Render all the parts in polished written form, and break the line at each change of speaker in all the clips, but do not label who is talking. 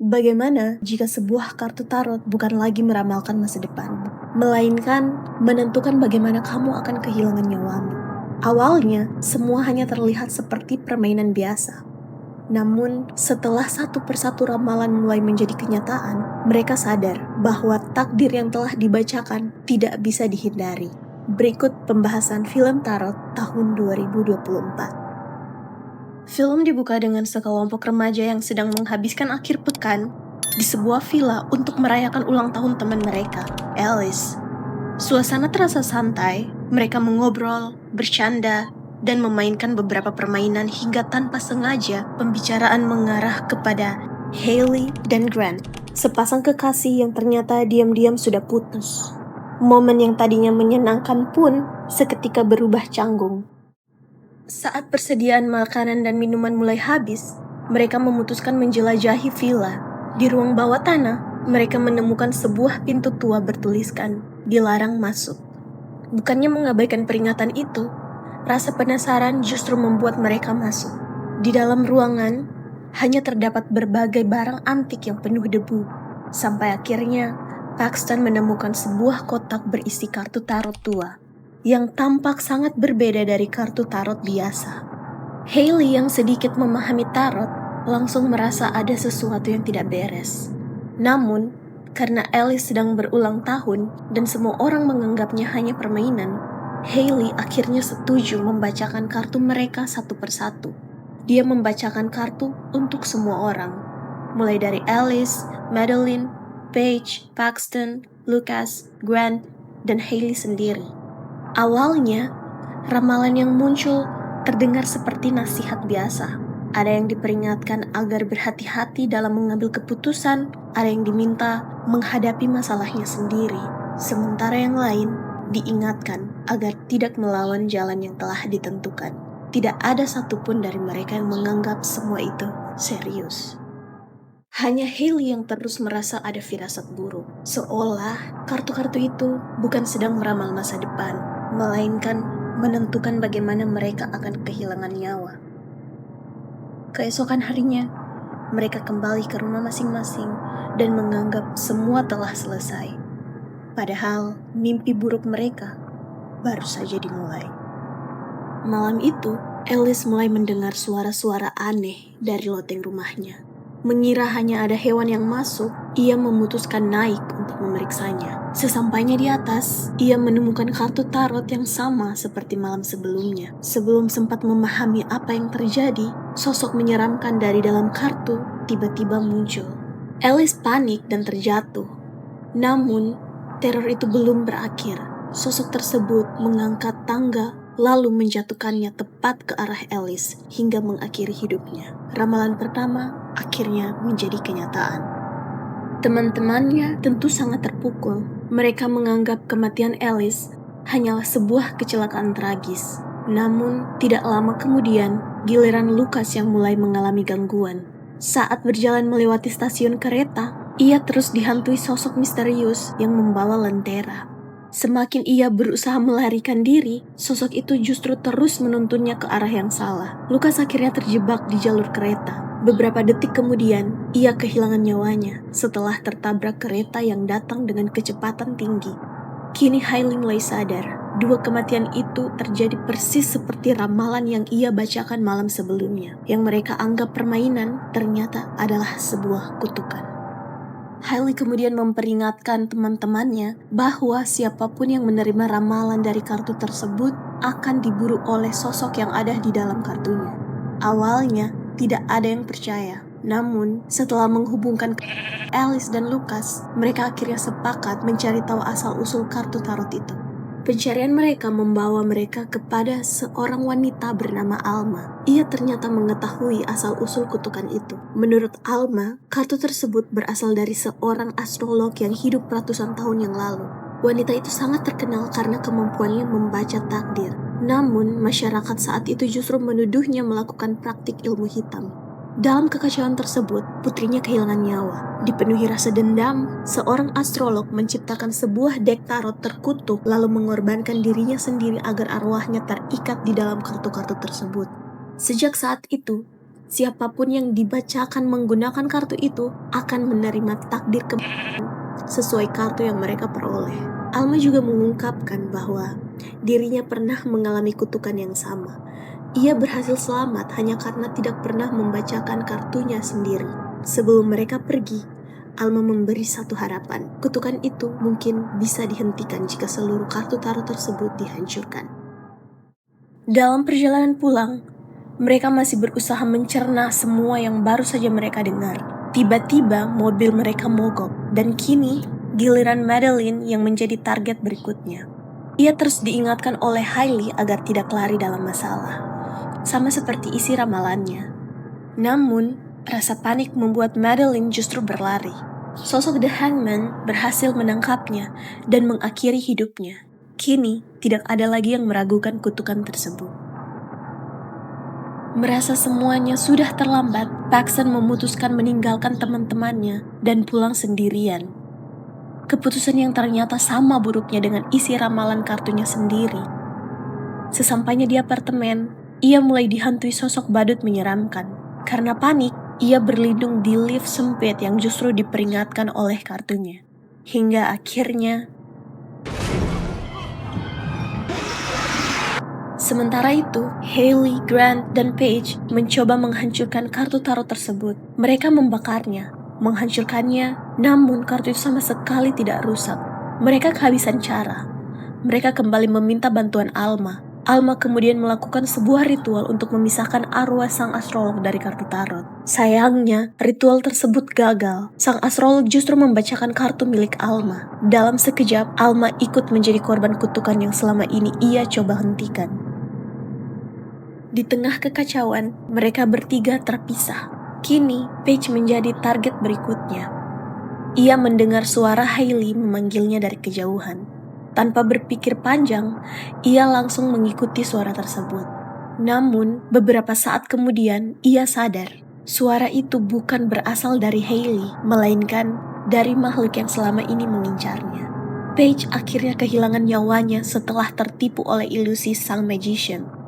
Bagaimana jika sebuah kartu tarot bukan lagi meramalkan masa depan, melainkan menentukan bagaimana kamu akan kehilangan nyawamu? Awalnya, semua hanya terlihat seperti permainan biasa. Namun, setelah satu persatu ramalan mulai menjadi kenyataan, mereka sadar bahwa takdir yang telah dibacakan tidak bisa dihindari. Berikut pembahasan film tarot tahun 2024. Film dibuka dengan sekelompok remaja yang sedang menghabiskan akhir pekan di sebuah villa untuk merayakan ulang tahun teman mereka, Alice. Suasana terasa santai, mereka mengobrol, bercanda, dan memainkan beberapa permainan hingga tanpa sengaja pembicaraan mengarah kepada Hailey dan Grant, sepasang kekasih yang ternyata diam-diam sudah putus. Momen yang tadinya menyenangkan pun seketika berubah canggung. Saat persediaan makanan dan minuman mulai habis, mereka memutuskan menjelajahi villa. Di ruang bawah tanah, mereka menemukan sebuah pintu tua bertuliskan, "Dilarang masuk." Bukannya mengabaikan peringatan itu, rasa penasaran justru membuat mereka masuk. Di dalam ruangan, hanya terdapat berbagai barang antik yang penuh debu. Sampai akhirnya, Paxton menemukan sebuah kotak berisi kartu tarot tua yang tampak sangat berbeda dari kartu tarot biasa. Hailey yang sedikit memahami tarot langsung merasa ada sesuatu yang tidak beres. Namun, karena Alice sedang berulang tahun dan semua orang menganggapnya hanya permainan, Hailey akhirnya setuju membacakan kartu mereka satu persatu. Dia membacakan kartu untuk semua orang, mulai dari Alice, Madeline, Paige, Paxton, Lucas, Grant, dan Hailey sendiri. Awalnya, ramalan yang muncul terdengar seperti nasihat biasa. Ada yang diperingatkan agar berhati-hati dalam mengambil keputusan, ada yang diminta menghadapi masalahnya sendiri. Sementara yang lain diingatkan agar tidak melawan jalan yang telah ditentukan. Tidak ada satupun dari mereka yang menganggap semua itu serius. Hanya Hailey yang terus merasa ada firasat buruk, seolah kartu-kartu itu bukan sedang meramal masa depan, melainkan menentukan bagaimana mereka akan kehilangan nyawa. Keesokan harinya, mereka kembali ke rumah masing-masing dan menganggap semua telah selesai. Padahal mimpi buruk mereka baru saja dimulai. Malam itu, Alice mulai mendengar suara-suara aneh dari loteng rumahnya. Mengira hanya ada hewan yang masuk, ia memutuskan naik untuk memeriksanya. Sesampainya di atas, ia menemukan kartu tarot yang sama seperti malam sebelumnya. Sebelum sempat memahami apa yang terjadi, sosok menyeramkan dari dalam kartu tiba-tiba muncul. Alice panik dan terjatuh. Namun, teror itu belum berakhir. Sosok tersebut mengangkat tangga lalu menjatuhkannya tepat ke arah Alice hingga mengakhiri hidupnya. Ramalan pertama akhirnya menjadi kenyataan. Teman-temannya tentu sangat terpukul. Mereka menganggap kematian Alice hanyalah sebuah kecelakaan tragis. Namun, tidak lama kemudian, giliran Lucas yang mulai mengalami gangguan. Saat berjalan melewati stasiun kereta, ia terus dihantui sosok misterius yang membawa lentera. Semakin ia berusaha melarikan diri, sosok itu justru terus menuntunnya ke arah yang salah. Lucas akhirnya terjebak di jalur kereta. Beberapa detik kemudian, ia kehilangan nyawanya setelah tertabrak kereta yang datang dengan kecepatan tinggi. Kini Hailey mulai sadar, dua kematian itu terjadi persis seperti ramalan yang ia bacakan malam sebelumnya. Yang mereka anggap permainan, ternyata adalah sebuah kutukan. Hailey kemudian memperingatkan teman-temannya bahwa siapapun yang menerima ramalan dari kartu tersebut akan diburu oleh sosok yang ada di dalam kartunya. Awalnya, tidak ada yang percaya. Namun, setelah menghubungkan Alice dan Lucas, mereka akhirnya sepakat mencari tahu asal-usul kartu tarot itu. Pencarian mereka membawa mereka kepada seorang wanita bernama Alma. Ia ternyata mengetahui asal-usul kutukan itu. Menurut Alma, kartu tersebut berasal dari seorang astrolog yang hidup ratusan tahun yang lalu. Wanita itu sangat terkenal karena kemampuannya membaca takdir. Namun, masyarakat saat itu justru menuduhnya melakukan praktik ilmu hitam. Dalam kekacauan tersebut, putrinya kehilangan nyawa. Dipenuhi rasa dendam, seorang astrolog menciptakan sebuah dek tarot terkutuk lalu mengorbankan dirinya sendiri agar arwahnya terikat di dalam kartu-kartu tersebut. Sejak saat itu, siapapun yang dibacakan menggunakan kartu itu akan menerima takdir sesuai kartu yang mereka peroleh. Alma juga mengungkapkan bahwa dirinya pernah mengalami kutukan yang sama. Ia berhasil selamat hanya karena tidak pernah membacakan kartunya sendiri. Sebelum mereka pergi, Alma memberi satu harapan. Kutukan itu mungkin bisa dihentikan jika seluruh kartu tarot tersebut dihancurkan. Dalam perjalanan pulang, mereka masih berusaha mencerna semua yang baru saja mereka dengar. Tiba-tiba mobil mereka mogok, dan kini giliran Madeline yang menjadi target berikutnya. Ia terus diingatkan oleh Hailey agar tidak lari dalam masalah, sama seperti isi ramalannya. Namun, rasa panik membuat Madeline justru berlari. Sosok The Hangman berhasil menangkapnya dan mengakhiri hidupnya. Kini, tidak ada lagi yang meragukan kutukan tersebut. Merasa semuanya sudah terlambat, Paxton memutuskan meninggalkan teman-temannya dan pulang sendirian. Keputusan yang ternyata sama buruknya dengan isi ramalan kartunya sendiri. Sesampainya di apartemen, ia mulai dihantui sosok badut menyeramkan. Karena panik, ia berlindung di lift sempit yang justru diperingatkan oleh kartunya. Hingga akhirnya... Sementara itu, Hailey, Grant, dan Paige mencoba menghancurkan kartu tarot tersebut. Mereka membakarnya, menghancurkannya, namun kartu itu sama sekali tidak rusak. Mereka kehabisan cara. Mereka kembali meminta bantuan Alma. Alma kemudian melakukan sebuah ritual untuk memisahkan arwah sang astrolog dari kartu tarot. Sayangnya, ritual tersebut gagal. Sang astrolog justru membacakan kartu milik Alma. Dalam sekejap, Alma ikut menjadi korban kutukan yang selama ini ia coba hentikan. Di tengah kekacauan, mereka bertiga terpisah. Kini, Paige menjadi target berikutnya. Ia mendengar suara Hailey memanggilnya dari kejauhan. Tanpa berpikir panjang, ia langsung mengikuti suara tersebut. Namun, beberapa saat kemudian, ia sadar. Suara itu bukan berasal dari Hailey, melainkan dari makhluk yang selama ini mengincarnya. Paige akhirnya kehilangan nyawanya setelah tertipu oleh ilusi sang magician.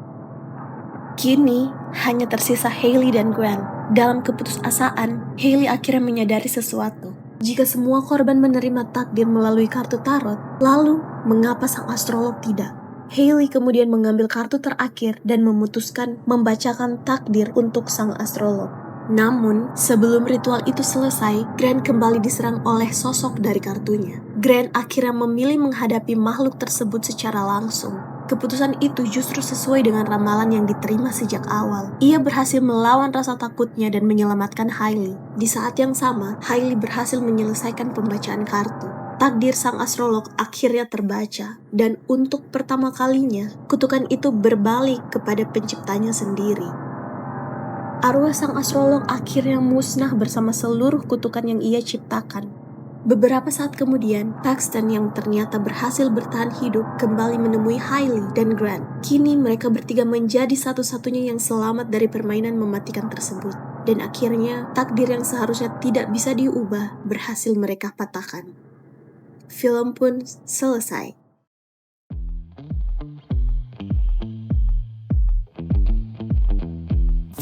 Kini, hanya tersisa Hailey dan Grant. Dalam keputusasaan, Hailey akhirnya menyadari sesuatu. Jika semua korban menerima takdir melalui kartu tarot, lalu mengapa sang astrolog tidak? Hailey kemudian mengambil kartu terakhir dan memutuskan membacakan takdir untuk sang astrolog. Namun, sebelum ritual itu selesai, Grant kembali diserang oleh sosok dari kartunya. Grant akhirnya memilih menghadapi makhluk tersebut secara langsung. Keputusan itu justru sesuai dengan ramalan yang diterima sejak awal. Ia berhasil melawan rasa takutnya dan menyelamatkan Hailey. Di saat yang sama, Hailey berhasil menyelesaikan pembacaan kartu. Takdir sang astrolog akhirnya terbaca, dan untuk pertama kalinya, kutukan itu berbalik kepada penciptanya sendiri. Arwah sang astrolog akhirnya musnah bersama seluruh kutukan yang ia ciptakan. Beberapa saat kemudian, Paxton yang ternyata berhasil bertahan hidup kembali menemui Hailey dan Grant. Kini mereka bertiga menjadi satu-satunya yang selamat dari permainan mematikan tersebut. Dan akhirnya, takdir yang seharusnya tidak bisa diubah berhasil mereka patahkan. Film pun selesai.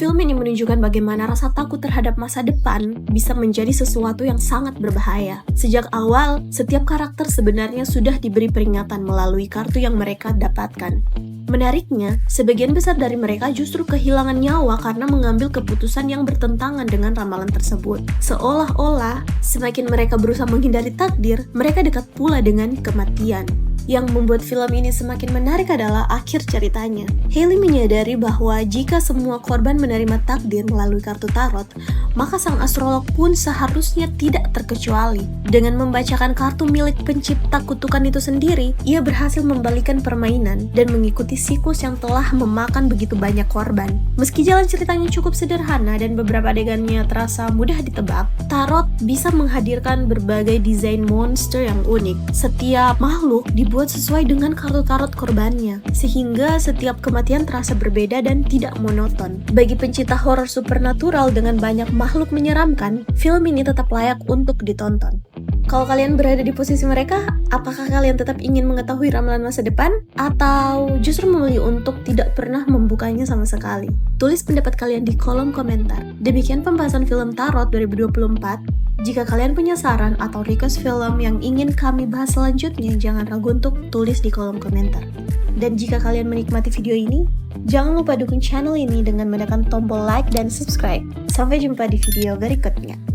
Film ini menunjukkan bagaimana rasa takut terhadap masa depan bisa menjadi sesuatu yang sangat berbahaya. Sejak awal, setiap karakter sebenarnya sudah diberi peringatan melalui kartu yang mereka dapatkan. Menariknya, sebagian besar dari mereka justru kehilangan nyawa karena mengambil keputusan yang bertentangan dengan ramalan tersebut. Seolah-olah, semakin mereka berusaha menghindari takdir, mereka dekat pula dengan kematian. Yang membuat film ini semakin menarik adalah akhir ceritanya. Hailey menyadari bahwa jika semua korban menerima takdir melalui kartu tarot, maka sang astrolog pun seharusnya tidak terkecuali. Dengan membacakan kartu milik pencipta kutukan itu sendiri, ia berhasil membalikan permainan dan mengikuti siklus yang telah memakan begitu banyak korban. Meski jalan ceritanya cukup sederhana dan beberapa adegannya terasa mudah ditebak, tarot bisa menghadirkan berbagai desain monster yang unik. Setiap makhluk dibuat sesuai dengan kartu tarot korbannya, sehingga setiap kematian terasa berbeda dan tidak monoton. Bagi pencinta horor supernatural dengan banyak makhluk menyeramkan, film ini tetap layak untuk ditonton. Kalau kalian berada di posisi mereka, apakah kalian tetap ingin mengetahui ramalan masa depan? Atau justru memilih untuk tidak pernah membukanya sama sekali? Tulis pendapat kalian di kolom komentar. Demikian pembahasan film Tarot 2024. Jika kalian punya saran atau request film yang ingin kami bahas selanjutnya, jangan ragu untuk tulis di kolom komentar. Dan jika kalian menikmati video ini, jangan lupa dukung channel ini dengan menekan tombol like dan subscribe. Sampai jumpa di video berikutnya.